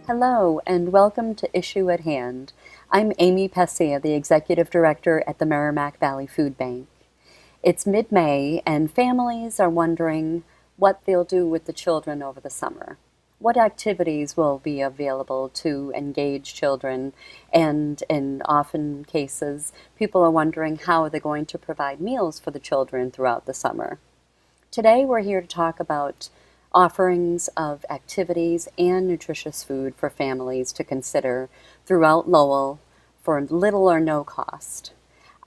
Hello, and welcome to Issue at Hand. I'm Amy Pessia, the Executive Director at the Merrimack Valley Food Bank. It's mid-May, and families are wondering what they'll do with the children over the summer. What activities will be available to engage children? And in often cases, people are wondering how they're going to provide meals for the children throughout the summer. Today, we're here to talk about offerings of activities and nutritious food for families to consider throughout Lowell for little or no cost.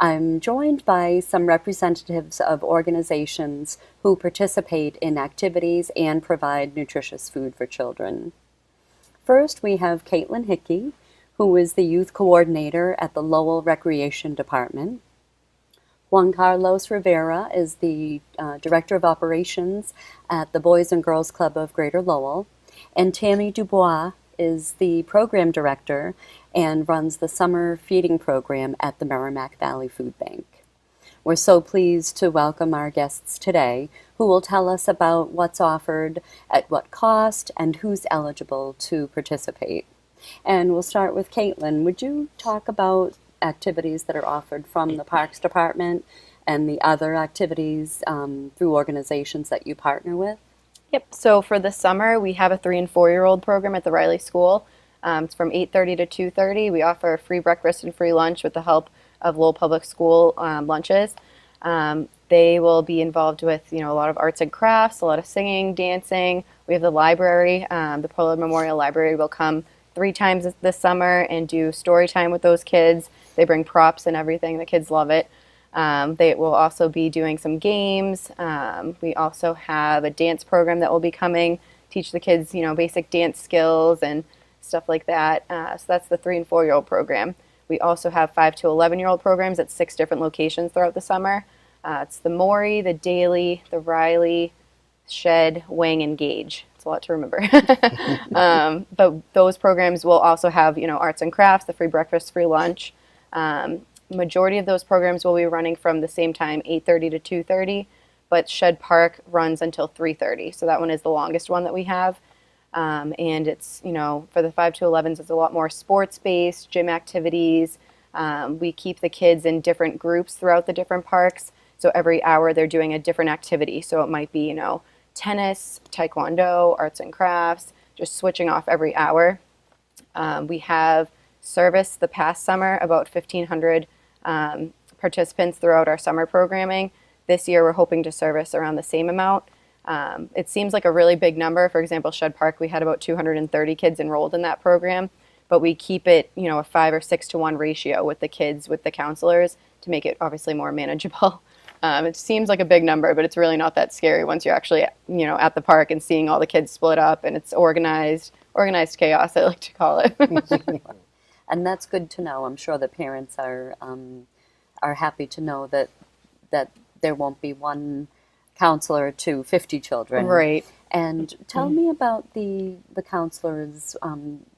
I'm joined by some representatives of organizations who participate in activities and provide nutritious food for children. First, we have Caitlin Hickey, who is the youth coordinator at the Lowell Recreation Department. Juan Carlos Rivera is the Director of Operations at the Boys and Girls Club of Greater Lowell. And Tammy Dubois is the Program Director and runs the Summer Feeding Program at the Merrimack Valley Food Bank. We're so pleased to welcome our guests today, who will tell us about what's offered, at what cost, and who's eligible to participate. And we'll start with Caitlin. Would you talk about activities that are offered from the Parks Department and the other activities through organizations that you partner with? Yep, so for the summer, we have a 3 and 4-year-old program at the Riley School. It's from 8:30 to 2:30. We offer a free breakfast and free lunch with the help of Lowell Public School lunches. They will be involved with, a lot of arts and crafts, a lot of singing, dancing. We have the library. The Polar Memorial Library will come 3 times this summer and do story time with those kids. They bring props and everything. The kids love it. They will also be doing some games. We also have a dance program that will be coming, teach the kids, basic dance skills and stuff like that. So that's the 3 and 4-year-old program. We also have 5 to 11-year-old programs at 6 different locations throughout the summer. It's the Maury, the Daly, the Riley, Shed, Wing, and Gage. It's a lot to remember. But those programs will also have, arts and crafts, the free breakfast, free lunch. Majority of those programs will be running from the same time, 8:30 to 2:30, but Shed Park runs until 3:30. So that one is the longest one that we have. And it's, for the 5 to 11s, it's a lot more sports-based, gym activities. We keep the kids in different groups throughout the different parks. So every hour they're doing a different activity. So it might be, tennis, taekwondo, arts and crafts, just switching off every hour. We have serviced the past summer about 1,500 participants throughout our summer programming. This year we're hoping to service around the same amount. It seems like a really big number. For example, Shed Park, we had about 230 kids enrolled in that program, but we keep it, a 5 or 6 to 1 ratio with the kids, with the counselors, to make it obviously more manageable. It seems like a big number, but it's really not that scary once you're actually, at the park and seeing all the kids split up, and it's organized chaos, I like to call it. And that's good to know. I'm sure the parents are happy to know that there won't be one counselor to 50 children. Right. And tell me about the counselors.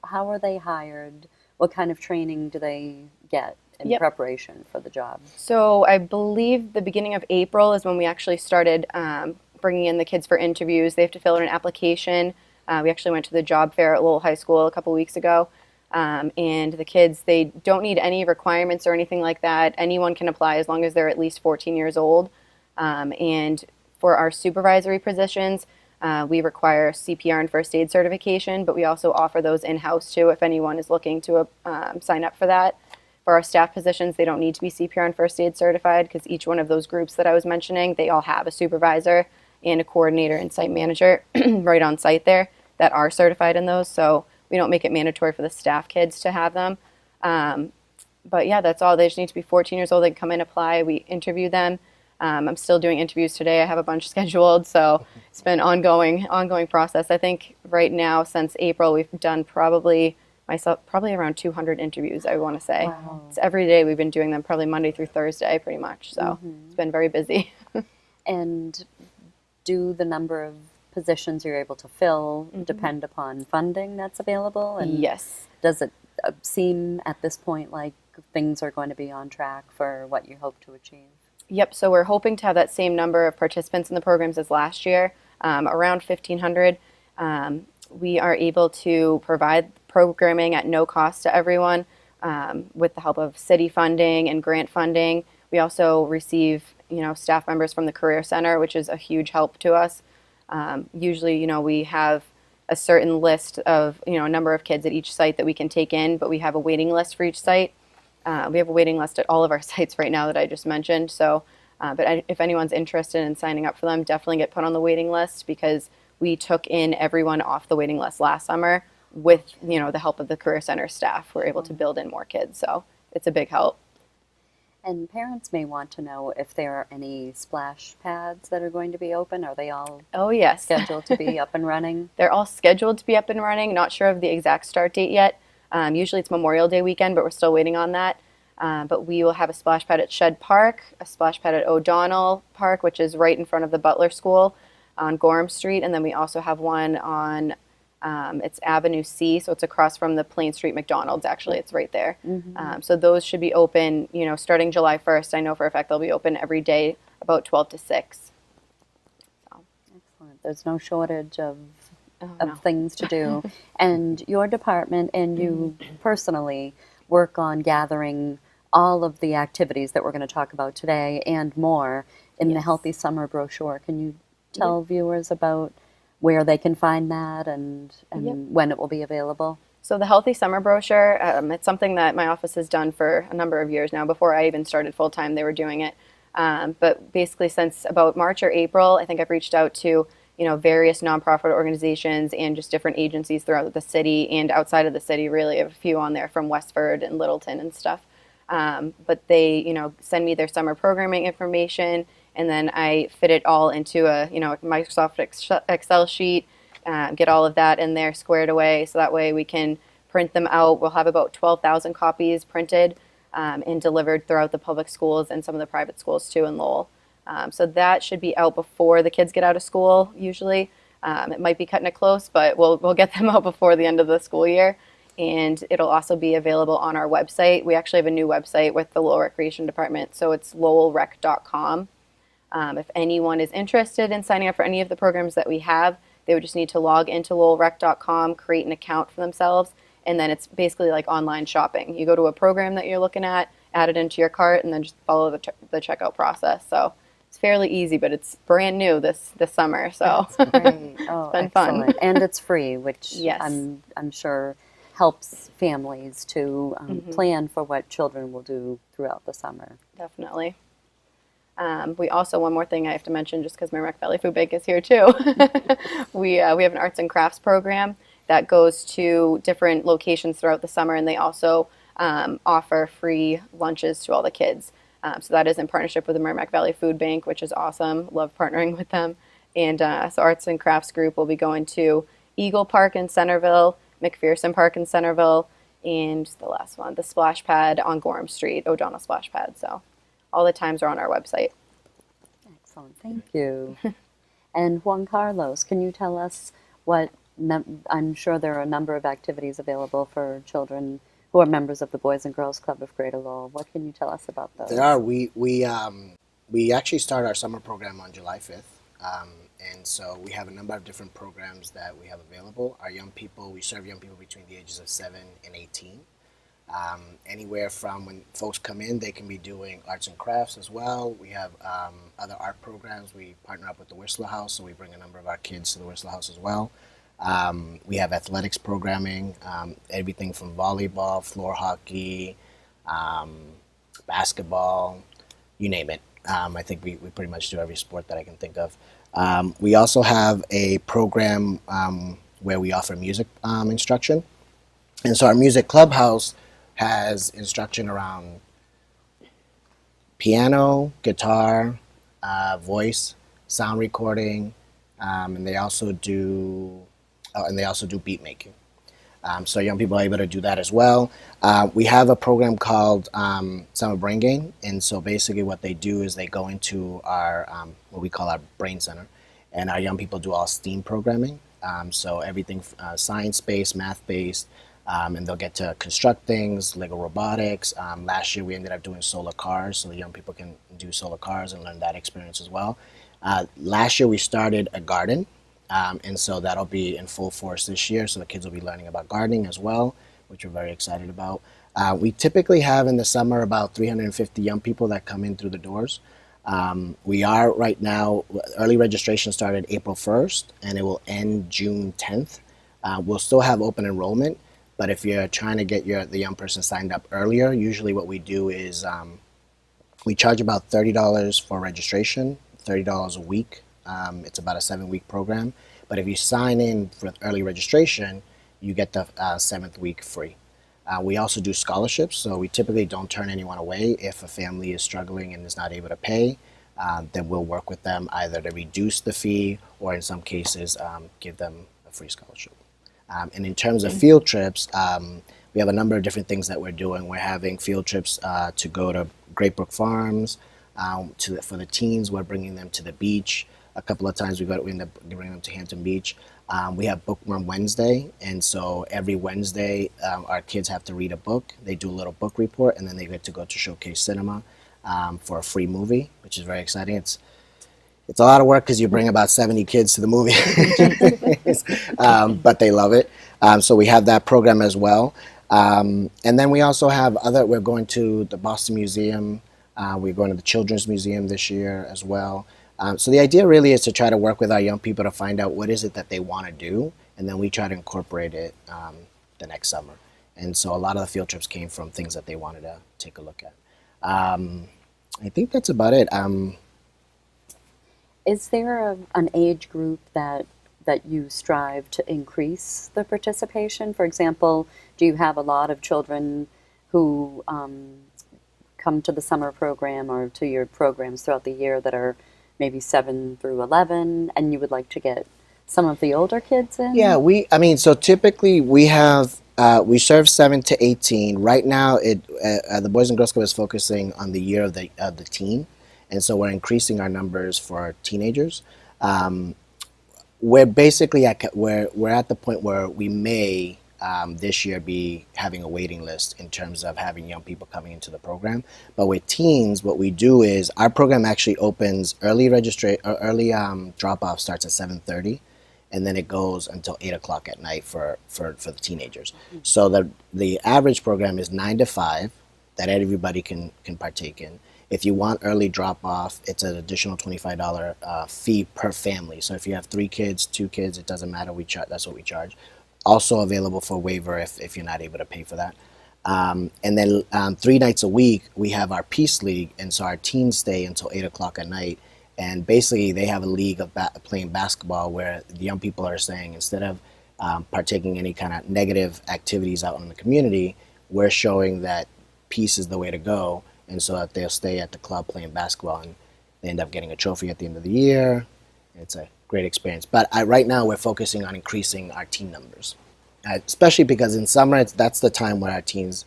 How are they hired? What kind of training do they get in preparation for the job? So I believe the beginning of April is when we actually started bringing in the kids for interviews. They have to fill out an application. We actually went to the job fair at Lowell High School a couple weeks ago. And the kids, they don't need any requirements or anything like that. Anyone can apply as long as they're at least 14 years old. And for our supervisory positions, we require CPR and first aid certification, but we also offer those in-house too if anyone is looking to sign up for that. For our staff positions, they don't need to be CPR and first aid certified because each one of those groups that I was mentioning, they all have a supervisor and a coordinator and site manager right on site there that are certified in those. So we don't make it mandatory for the staff kids to have them. But yeah, that's all. They just need to be 14 years old. They can come in, apply. We interview them. I'm still doing interviews today. I have a bunch scheduled, so it's been ongoing process. I think right now since April we've done probably around 200 interviews, I want to say. Wow. It's every day we've been doing them, probably Monday through Thursday pretty much. So It's been very busy. And do the number of positions you're able to fill depend upon funding that's available? And Yes. does it seem at this point like things are going to be on track for what you hope to achieve? Yep, so we're hoping to have that same number of participants in the programs as last year, around 1,500. We are able to provide programming at no cost to everyone with the help of city funding and grant funding. We also receive, staff members from the Career Center, which is a huge help to us. Usually, we have a certain list of, a number of kids at each site that we can take in, but we have a waiting list for each site. We have a waiting list at all of our sites right now that I just mentioned. So, if anyone's interested in signing up for them, definitely get put on the waiting list because we took in everyone off the waiting list last summer with, the help of the Career Center staff. We're able to build in more kids. So it's a big help. And parents may want to know if there are any splash pads that are going to be open. Are they all Oh, yes. scheduled to be up and running? They're all scheduled to be up and running. Not sure of the exact start date yet. Usually it's Memorial Day weekend, but we're still waiting on that. But we will have a splash pad at Shed Park, a splash pad at O'Donnell Park, which is right in front of the Butler School on Gorham Street. And then we also have one on it's Avenue C, so it's across from the Plain Street McDonald's, actually. It's right there. So those should be open, starting July 1st. I know for a fact they'll be open every day about 12 to 6. So. Excellent. There's no shortage of no. things to do. And your department and you personally work on gathering all of the activities that we're going to talk about today and more in the Yes. Healthy Summer brochure. Can you tell viewers about where they can find that and when it will be available? So the Healthy Summer brochure, it's something that my office has done for a number of years now. Before I even started full-time, they were doing it. But basically since about March or April, I think I've reached out to various nonprofit organizations and just different agencies throughout the city and outside of the city, really. I have a few on there from Westford and Littleton and stuff. But they, send me their summer programming information, and then I fit it all into a, Microsoft Excel sheet, get all of that in there squared away, so that way we can print them out. We'll have about 12,000 copies printed and delivered throughout the public schools and some of the private schools too in Lowell. So that should be out before the kids get out of school, usually. It might be cutting it close, but we'll get them out before the end of the school year. And it'll also be available on our website. We actually have a new website with the Lowell Recreation Department, so it's lowellrec.com. If anyone is interested in signing up for any of the programs that we have, they would just need to log into lowellrec.com, create an account for themselves, and then it's basically like online shopping. You go to a program that you're looking at, add it into your cart, and then just follow the checkout process. So it's fairly easy, but it's brand new this summer, so Great. Oh, it's been fun. excellent. And it's free, which Yes. I'm sure helps families to plan for what children will do throughout the summer. Definitely. We also, one more thing I have to mention, just because Merrimack Valley Food Bank is here too, we have an arts and crafts program that goes to different locations throughout the summer, and they also offer free lunches to all the kids. So that is in partnership with the Merrimack Valley Food Bank, which is awesome. Love partnering with them. And so Arts and Crafts Group will be going to Eagle Park in Centerville, McPherson Park in Centerville, and the last one, the Splash Pad on Gorham Street, O'Donnell Splash Pad. So all the times are on our website. Excellent. Thank you. And Juan Carlos, can you tell us what, I'm sure there are a number of activities available for children who are members of the Boys and Girls Club of Greater Lowell. What can you tell us about those? There are. We actually start our summer program on July 5th. And so we have a number of different programs that we have available. Our young people, we serve young people between the ages of 7 and 18. Anywhere from when folks come in, they can be doing arts and crafts as well. We have other art programs. We partner up with the Whistler House, so we bring a number of our kids to the Whistler House as well. We have athletics programming, everything from volleyball, floor hockey, basketball, you name it. I think we pretty much do every sport that I can think of. We also have a program where we offer music instruction. And so our music clubhouse has instruction around piano, guitar, voice, sound recording, and they also do beat making. So young people are able to do that as well. We have a program called Summer Brain Gain, and so basically what they do is they go into our what we call our brain center, and our young people do all STEAM programming. So everything science-based, math-based, and they'll get to construct things, Lego robotics. Last year we ended up doing solar cars, so the young people can do solar cars and learn that experience as well. Last year we started a garden, And so that'll be in full force this year. So the kids will be learning about gardening as well, which we're very excited about. We typically have in the summer about 350 young people that come in through the doors. We are right now, early registration started April 1st and it will end June 10th. We'll still have open enrollment, but if you're trying to get the young person signed up earlier, usually what we do is we charge about $30 for registration, $30 a week. It's about a 7-week program. But if you sign in for early registration, you get the 7th week free. We also do scholarships, so we typically don't turn anyone away. If a family is struggling and is not able to pay, then we'll work with them either to reduce the fee or in some cases give them a free scholarship. And in terms of field trips, we have a number of different things that we're doing. We're having field trips to go to Great Brook Farms. For the teens, we're bringing them to the beach. A couple of times we end up bringing them to Hampton Beach. We have Bookworm Wednesday, and so every Wednesday our kids have to read a book. They do a little book report, and then they get to go to Showcase Cinema for a free movie, which is very exciting. It's a lot of work because you bring about 70 kids to the movie, but they love it. So we have that program as well. And then we also have we're going to the Boston Museum. We're going to the Children's Museum this year as well. So the idea really is to try to work with our young people to find out what is it that they want to do, and then we try to incorporate it the next summer. And so a lot of the field trips came from things that they wanted to take a look at. I think that's about it. Is there an age group that you strive to increase the participation? For example, do you have a lot of children who come to the summer program or to your programs throughout the year that are maybe 7 through 11, and you would like to get some of the older kids in? Yeah, so typically we have, we serve 7 to 18. Right now, the Boys and Girls Club is focusing on the year of the teen, and so we're increasing our numbers for our teenagers. We're basically we're at the point where we may this year be having a waiting list in terms of having young people coming into the program. But with teens, what we do is our program actually opens early drop-off starts at 7:30, and then it goes until 8 o'clock at night for the teenagers. So the average program is 9 to 5 that everybody can partake in. If you want early drop-off, it's an additional $25 fee per family. So if you have 3 kids, 2 kids, it doesn't matter. That's what we charge. Also available for waiver if you're not able to pay for that. And then 3 nights a week, we have our Peace League, and so our teens stay until 8 o'clock at night. And basically, they have a league of playing basketball where the young people are saying, instead of partaking any kind of negative activities out in the community, we're showing that peace is the way to go, and so that they'll stay at the club playing basketball, and they end up getting a trophy at the end of the year. It's a great experience. But right now, we're focusing on increasing our teen numbers, especially because in summer, that's the time where our teens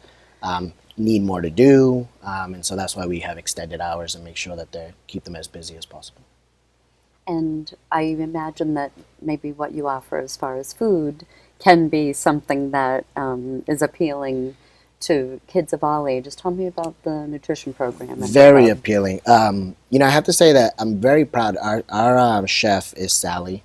need more to do, and so that's why we have extended hours and make sure that they keep them as busy as possible. And I imagine that maybe what you offer as far as food can be something that is appealing to kids of all ages. Tell me about the nutrition program. Very appealing. I have to say that I'm very proud. Our chef is Sally.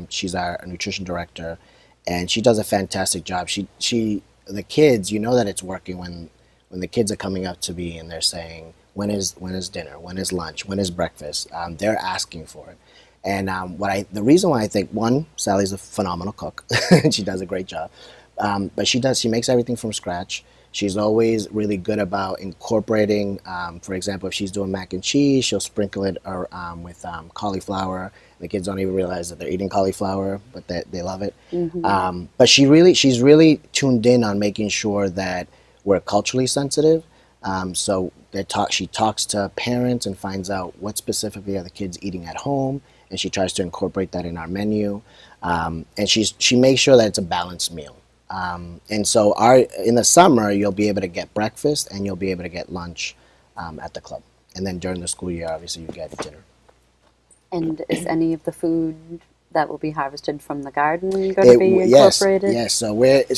She's our nutrition director, and she does a fantastic job. The kids, you know that it's working when the kids are coming up to me and they're saying, when is dinner? When is lunch? When is breakfast? They're asking for it. And the reason why I think, one, Sally's a phenomenal cook. She does a great job. But she makes everything from scratch. She's always really good about incorporating, for example, if she's doing mac and cheese, she'll sprinkle it with cauliflower. The kids don't even realize that they're eating cauliflower, but they love it. Mm-hmm. But she's really tuned in on making sure that we're culturally sensitive. So she talks to parents and finds out what specifically are the kids eating at home, and she tries to incorporate that in our menu. And she makes sure that it's a balanced meal. And so in the summer, you'll be able to get breakfast and you'll be able to get lunch at the club. And then during the school year, obviously, you get dinner. And is any of the food that will be harvested from the garden going to be Yes, incorporated? yes.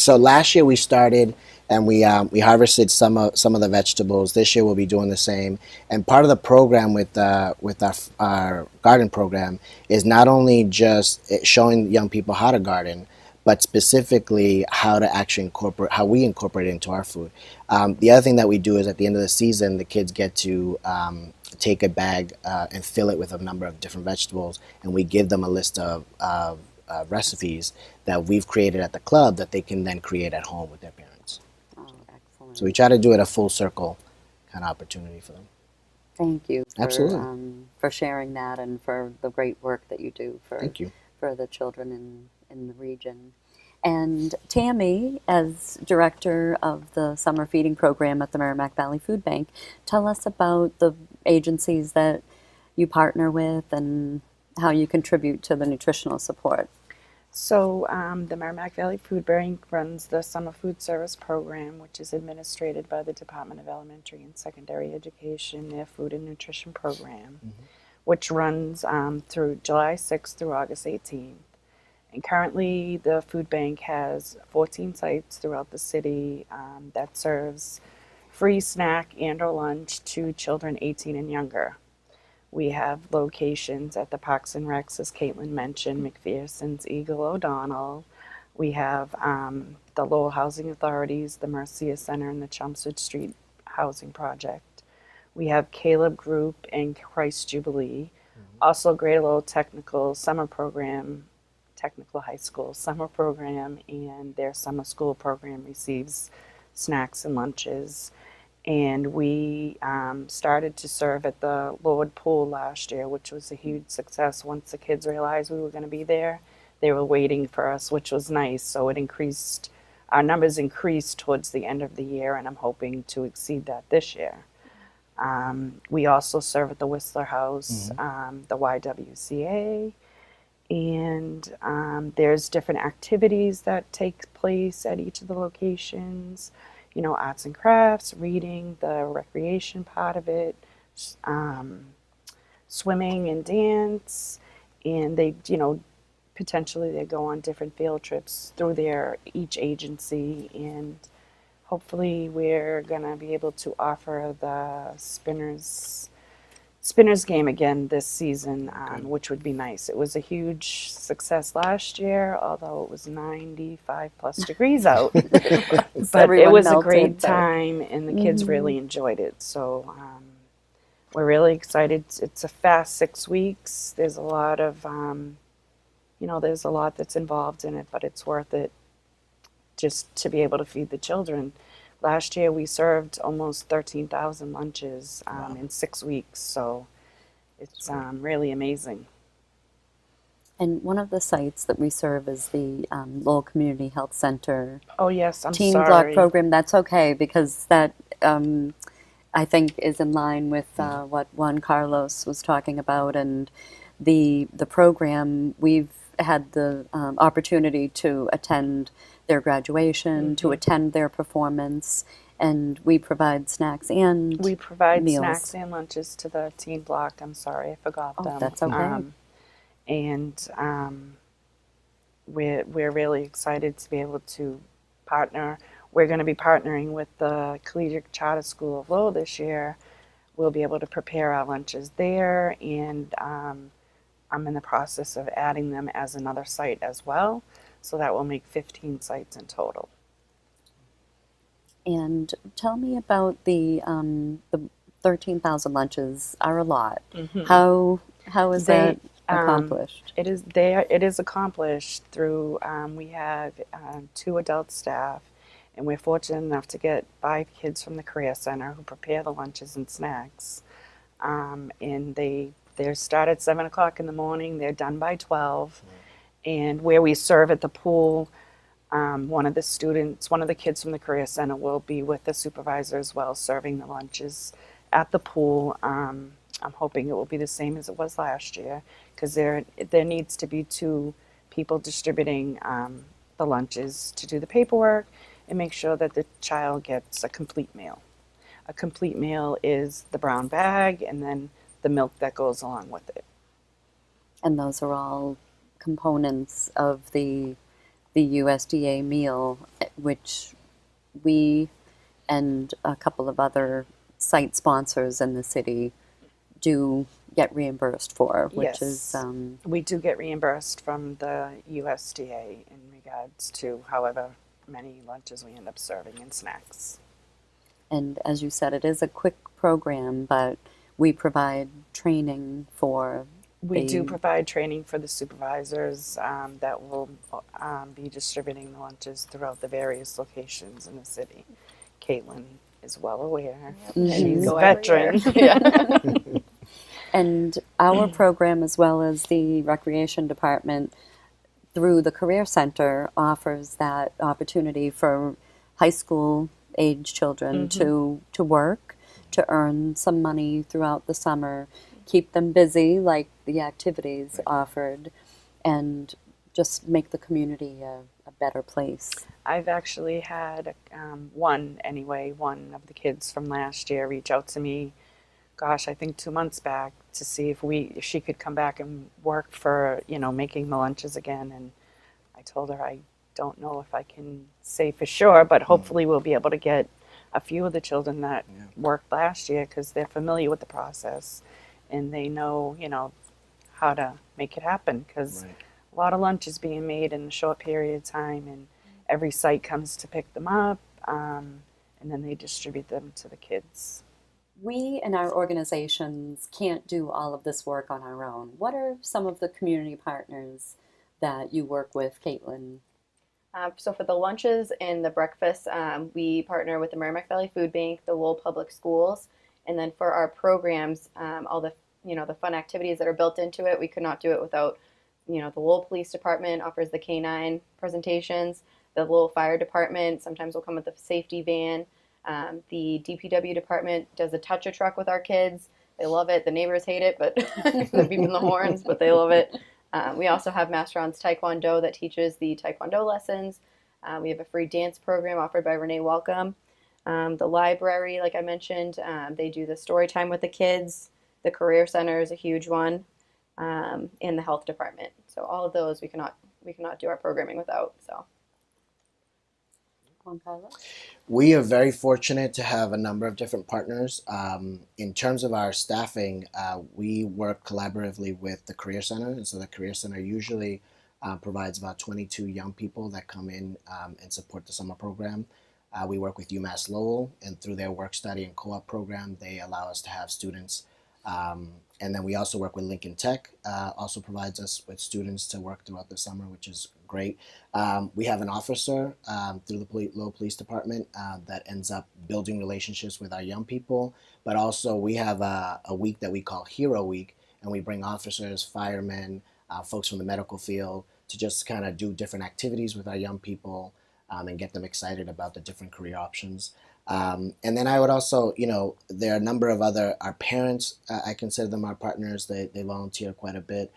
So last year we started and we harvested some of the vegetables. This year we'll be doing the same. And part of the program with our garden program is not only just showing young people how to garden, but specifically how to actually how we incorporate it into our food. The other thing that we do is at the end of the season, the kids get to take a bag and fill it with a number of different vegetables, and we give them a list of recipes that we've created at the club that they can then create at home with their parents. Oh, excellent. So we try to do it a full circle kind of opportunity for them. Thank you Absolutely. for sharing that and for the great work that you do Thank you. for the children in the region. And Tammy, as director of the summer feeding program at the Merrimack Valley Food Bank, tell us about the agencies that you partner with and how you contribute to the nutritional support. So the Merrimack Valley Food Bank runs the Summer Food Service Program, which is administered by the Department of Elementary and Secondary Education, their Food and Nutrition Program, which runs through July 6th through August 18th. And currently the food bank has 14 sites throughout the city that serves free snack and or lunch to children 18 and younger. We have locations at the Parks and Recs, as Caitlin mentioned, McPherson's, Eagle O'Donnell. We have the Lowell Housing Authorities, the Mercia Center, and the Chelmsford Street Housing Project. We have Caleb Group and Christ Jubilee. Also, Greater Lowell Technical Summer Program, Technical High School Summer Program, and their summer school program receives snacks and lunches. And we started to serve at the Lord Pool last year, which was a huge success. Once the kids realized we were going to be there, they were waiting for us, which was nice. So it increased, our numbers increased towards the end of the year, and I'm hoping to exceed that this year. We also serve at the Whistler House, the YWCA, and there's different activities that take place at each of the locations. You know, arts and crafts, reading, the recreation part of it, swimming and dance, and they, you know, potentially they go on different field trips through each agency, and hopefully we're gonna be able to offer the Spinners game again this season, which would be nice. It was a huge success last year, although it was 95 plus degrees out. But it was a great time, and the kids really enjoyed it. So we're really excited. It's a fast 6 weeks. There's a lot of, there's a lot that's involved in it, but it's worth it just to be able to feed the children. Last year we served almost 13,000 lunches in 6 weeks, so it's really amazing. And one of the sites that we serve is the Lowell Community Health Center Oh yes, I'm Teen sorry. Block program. That's okay, because that I think is in line with what Juan Carlos was talking about, and the program. We've had the opportunity to attend their graduation, to attend their performance, and we provide snacks and We provide meals. snacks and lunches to the teen block. I'm sorry, I forgot Oh, them. that's okay. We're really excited to be able to partner. We're going to be partnering with the Collegiate Charter School of Lowell this year. We'll be able to prepare our lunches there, and I'm in the process of adding them as another site as well. So that will make 15 sites in total. And tell me about the 13,000 lunches are a lot. How is They, that accomplished? It is there. It is accomplished through. We have 2 adult staff, and we're fortunate enough to get 5 kids from the Career Center who prepare the lunches and snacks. And they're start at 7 o'clock in the morning. They're done by 12. And where we serve at the pool, one of the kids from the Career Center will be with the supervisor as well, serving the lunches at the pool. I'm hoping it will be the same as it was last year, because there needs to be 2 people distributing the lunches to do the paperwork and make sure that the child gets a complete meal. A complete meal is the brown bag and then the milk that goes along with it. And those are all components of the USDA meal, which we and a couple of other site sponsors in the city do get reimbursed for, which is Yes. We do get reimbursed from the USDA in regards to however many lunches we end up serving and snacks. and as you said, it is a quick program, but we provide training for We do the- provide training for the supervisors that will be distributing the lunches throughout the various locations in the city. Caitlin is well aware. Mhm. She's a Go every year. veteran. Yeah. And our program, as well as the recreation department, through the Career Center, offers that opportunity for high school age children to work, to earn some money throughout the summer, keep them busy like the activities offered, and just make the community a better place. I've actually had one of the kids from last year reach out to me, gosh, I think 2 months back, to see if she could come back and work for, making the lunches again. And I told her I don't know if I can say for sure, but hopefully we'll be able to get a few of the children that worked last year, because they're familiar with the process and they know, how to make it happen, because Right. a lot of lunch is being made in a short period of time, and every site comes to pick them up, and then they distribute them to the kids. We and our organizations can't do all of this work on our own. What are some of the community partners that you work with, Caitlin? So for the lunches and the breakfast, we partner with the Merrimack Valley Food Bank, the Lowell Public Schools, and then for our programs, all the the fun activities that are built into it, we could not do it without the Lowell Police Department offers the K9 presentations, the Lowell Fire Department sometimes will come with a safety van, the DPW department does a touch a truck with our kids. They love it. The neighbors hate it, but they're beeping the horns, but they love it. We also have Masterons Taekwondo that teaches the Taekwondo lessons. We have a free dance program offered by Renee Welcome. The library, like I mentioned, they do the story time with the kids. The Career Center is a huge one, and the health department. So all of those we cannot do our programming without. So. Juan Carlos? We are very fortunate to have a number of different partners. In terms of our staffing, we work collaboratively with the Career Center, and so the Career Center usually provides about 22 young people that come in and support the summer program. We work with UMass Lowell, and through their work study and co-op program, they allow us to have students. And then we also work with Lincoln Tech, also provides us with students to work throughout the summer, which is great. We have an officer through the Lowell Police Department that ends up building relationships with our young people, but also we have a week that we call Hero Week, and we bring officers, firemen, folks from the medical field to just kind of do different activities with our young people and get them excited about the different career options. And then I would also, there are a number of our parents, I consider them our partners. They volunteer quite a bit.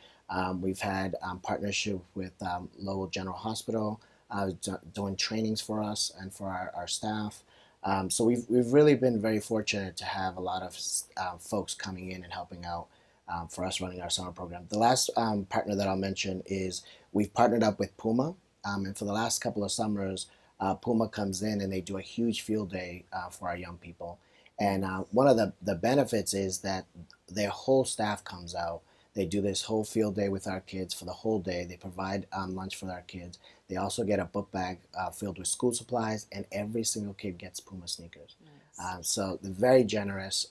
We've had partnership with Lowell General Hospital, doing trainings for us and for our staff. So we've really been very fortunate to have a lot of folks coming in and helping out for us running our summer program. The last partner that I'll mention is we've partnered up with Puma, and for the last couple of summers, Puma comes in and they do a huge field day for our young people. And one of the benefits is that their whole staff comes out. They do this whole field day with our kids for the whole day. They provide lunch for our kids. They also get a book bag filled with school supplies, and every single kid gets Puma sneakers. Nice. So they're very generous,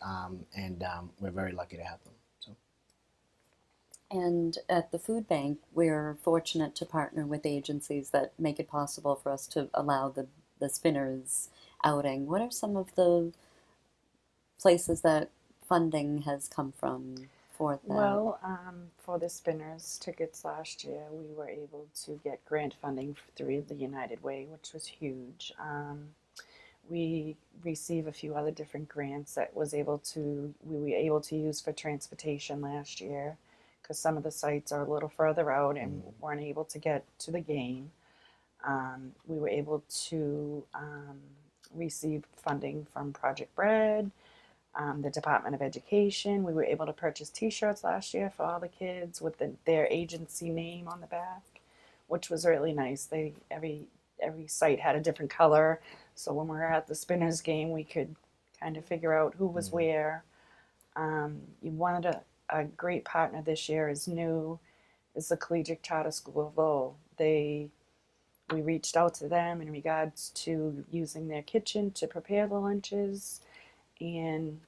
and we're very lucky to have them. So. And at the food bank, we're fortunate to partner with agencies that make it possible for us to allow the Spinners outing. What are some of the places that funding has come from for that? Well, for the Spinners tickets last year, we were able to get grant funding through the United Way, which was huge. We received a few other different grants that we were able to use for transportation last year, because some of the sites are a little further out and weren't able to get to the game. We were able to receive funding from Project Bread. the Department of Education. We were able to purchase T-shirts last year for all the kids with their agency name on the back, which was really nice. Every site had a different color, so when we were at the Spinners game, we could kind of figure out who was where. You wanted a great partner this year is the Collegiate Charter School of Lowell. We reached out to them in regards to using their kitchen to prepare the lunches, and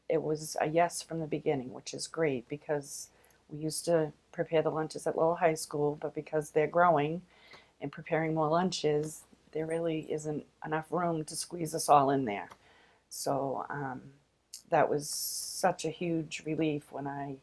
it was a yes from the beginning, which is great because we used to prepare the lunches at Lowell High School, but because they're growing and preparing more lunches, there really isn't enough room to squeeze us all in there. So that was such a huge relief when I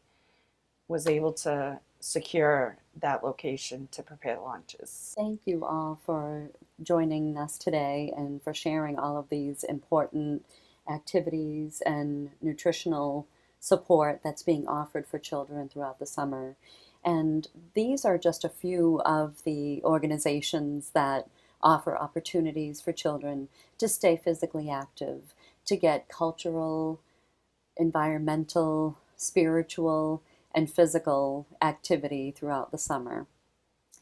was able to secure that location to prepare the lunches. Thank you all for joining us today and for sharing all of these important activities and nutritional support that's being offered for children throughout the summer. And these are just a few of the organizations that offer opportunities for children to stay physically active, to get cultural, environmental, spiritual, and physical activity throughout the summer.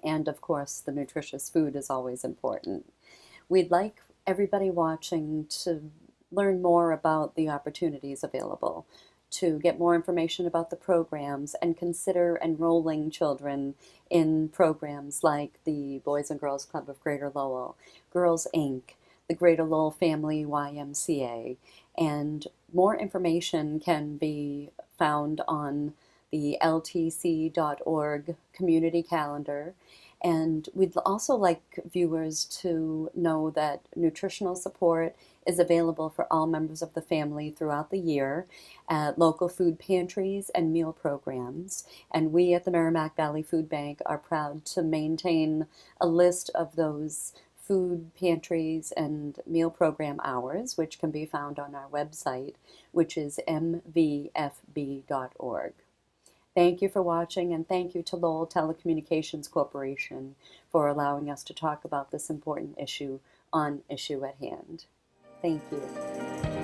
And of course, the nutritious food is always important. We'd like everybody watching to learn more about the opportunities available, to get more information about the programs, and consider enrolling children in programs like the Boys and Girls Club of Greater Lowell, Girls Inc., the Greater Lowell Family YMCA, and more information can be found on the ltc.org community calendar. And we'd also like viewers to know that nutritional support is available for all members of the family throughout the year at local food pantries and meal programs. And we at the Merrimack Valley Food Bank are proud to maintain a list of those food pantries and meal program hours, which can be found on our website, which is mvfb.org. Thank you for watching, and thank you to Lowell Telecommunications Corporation for allowing us to talk about this important issue on Issue at Hand. Thank you.